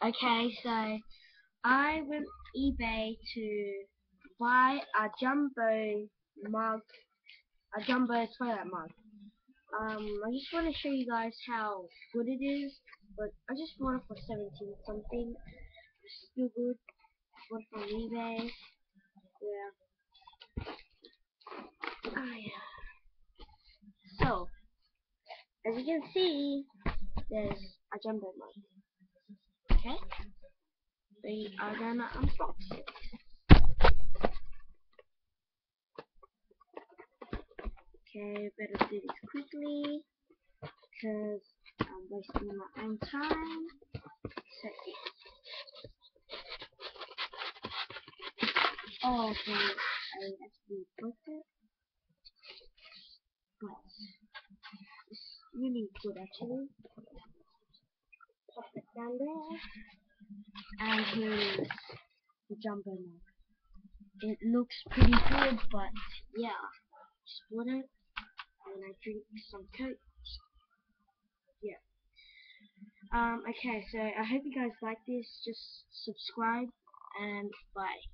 Okay, so I went eBay to buy a mug, a jumbo toilet mug. I just want to show you guys how good it is, but I just bought it for 17 something. It's still good. Bought it from eBay. Yeah. Oh yeah. So, as you can see, there's a jumbo mug. Okay. We are gonna unbox it. Okay, better do this quickly because I'm wasting my own time. So, oh, so I actually broke it, but it's really good actually. Pop it down there, and here's the jumbo mug. It looks pretty good, but yeah, just bought it and I drink some Coke. Yeah. Okay, so I hope you guys like this. Just subscribe and bye.